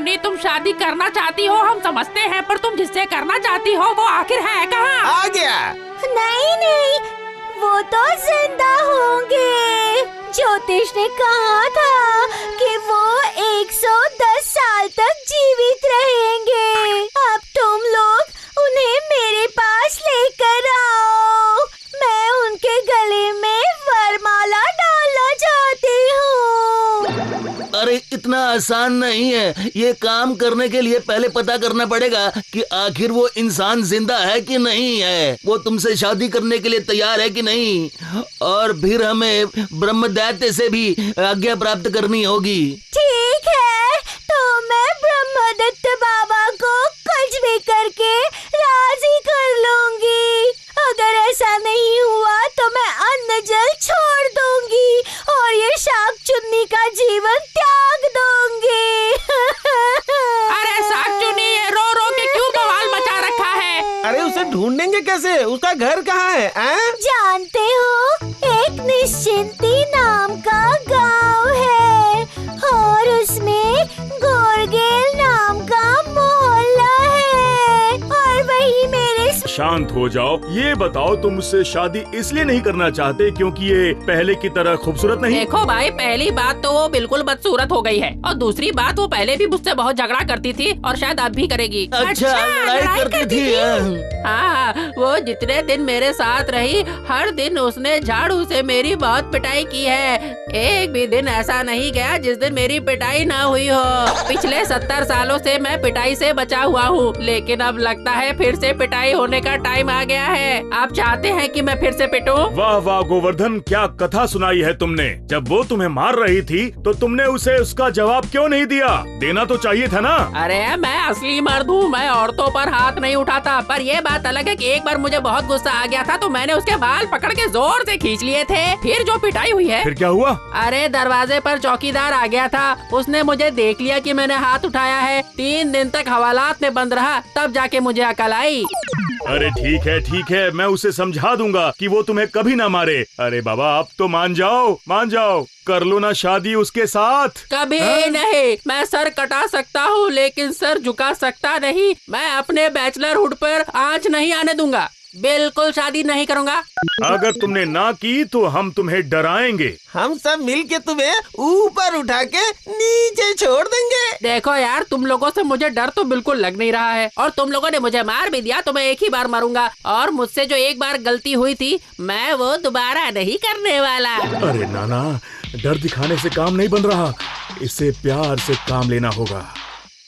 चुन्नी, तुम शादी करना चाहती हो हम समझते हैं, पर तुम जिससे करना चाहती हो वो आखिर है कहाँ? आ गया। नहीं नहीं, वो तो जिंदा होंगे। ज्योतिष ने कहा था कि वो 110 साल तक जीवित रहेंगे। अब तुम लोग उन्हें मेरे पास लेकर आओ। मैं उनके गले में वरमाला डालना चाहती हूँ। अरे इतना आसान नहीं है। ये काम करने के लिए पहले पता करना पड़ेगा कि आखिर वो इंसान जिंदा है कि नहीं है, वो तुमसे शादी करने के लिए तैयार है कि नहीं, और फिर हमें ब्रह्मदैत्य से भी आज्ञा प्राप्त करनी होगी। ठीक है, तो मैं ब्रह्मदत्त बाबा को कुछ भी करके राजी कर लूंगी। अगर ऐसा नहीं हुआ तो मैं अन्न जल छोड़ दूंगी और ये शाक चुन्नी का जीवन त्याग दूंगी। अरे शाक चुन्नी, ये रो रो के क्यों बवाल मचा रखा है? अरे उसे ढूंढेंगे कैसे? उसका घर कहाँ है? जानते हो, एक निश्चिंती नाम का गांव है और उसमें गोरगेल नाम का मोहल्ला है और वही मेरे। शांत हो जाओ। ये बताओ, तुम मुझसे शादी इसलिए नहीं करना चाहते क्योंकि ये पहले की तरह खूबसूरत नहीं? देखो भाई, पहली बात तो वो बिल्कुल बदसूरत हो गई है और दूसरी बात वो पहले भी मुझसे बहुत झगड़ा करती थी और शायद अब भी करेगी। अच्छा, लड़ाई करती थी। हाँ, वो जितने दिन मेरे साथ रही हर दिन उसने झाड़ू से मेरी बहुत पिटाई की है। एक भी दिन ऐसा नहीं गया जिस दिन मेरी पिटाई ना हुई हो। पिछले 70 सालों से मैं पिटाई से बचा हुआ हूँ, लेकिन अब लगता है फिर से पिटाई होने का टाइम आ गया है। आप चाहते हैं कि मैं फिर से पिटूं? वाह वाह गोवर्धन, क्या कथा सुनाई है तुमने। जब वो तुम्हें मार रही थी तो तुमने उसे उसका जवाब क्यों नहीं दिया? देना तो चाहिए था ना। अरे मैं असली मर्द हूँ, मैं औरतों पर हाथ नहीं उठाता। पर ये बात अलग है कि एक बार मुझे बहुत गुस्सा आ गया था तो मैंने उसके बाल पकड़ के जोर से खींच लिए थे। फिर जो पिटाई हुई है। फिर क्या हुआ? अरे दरवाजे पर चौकीदार आ गया था, उसने मुझे देख लिया कि मैंने हाथ उठाया है। 3 दिन तक हवालात में बंद रहा, तब जाके मुझे अकल आई। अरे ठीक है, मैं उसे समझा दूंगा कि वो तुम्हें कभी ना मारे। अरे बाबा, अब तो मान जाओ, कर लो ना शादी उसके साथ। कभी नहीं। मैं सर कटा सकता हूँ लेकिन सर झुका सकता नहीं। मैं अपने बैचलरहुड पर आंच नहीं आने दूंगा। बिल्कुल शादी नहीं करूँगा। अगर तुमने ना की तो हम तुम्हें डराएंगे। हम सब मिलके तुम्हें ऊपर उठा के नीचे छोड़ देंगे। देखो यार, तुम लोगों से मुझे डर तो बिल्कुल लग नहीं रहा है और तुम लोगों ने मुझे मार भी दिया तो मैं एक ही बार मरूंगा और मुझसे जो एक बार गलती हुई थी मैं वो दोबारा नहीं करने वाला। अरे नाना, डर दिखाने से काम नहीं बन रहा, इससे प्यार से काम लेना होगा।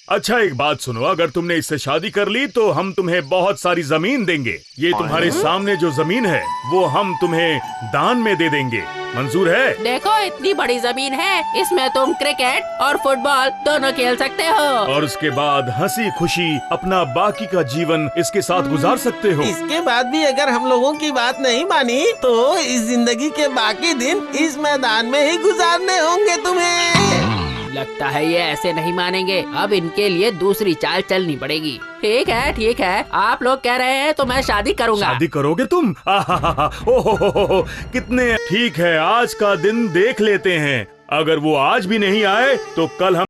अच्छा एक बात सुनो, अगर तुमने इससे शादी कर ली तो हम तुम्हें बहुत सारी जमीन देंगे। ये तुम्हारे सामने जो जमीन है वो हम तुम्हें दान में दे देंगे। मंजूर है? देखो इतनी बड़ी जमीन है, इसमें तुम क्रिकेट और फुटबॉल दोनों खेल सकते हो और उसके बाद हंसी खुशी अपना बाकी का जीवन इसके साथ गुजार सकते हो। इसके बाद भी अगर हम लोगों की बात नहीं मानी तो इस जिंदगी के बाकी दिन इस मैदान में ही गुजारने होंगे तुम्हें। लगता है ये ऐसे नहीं मानेंगे, अब इनके लिए दूसरी चाल चलनी पड़ेगी। ठीक है, आप लोग कह रहे हैं तो मैं शादी करूंगा। शादी करोगे तुम? ओहो, कितने ठीक है, आज का दिन देख लेते हैं। अगर वो आज भी नहीं आए तो कल हम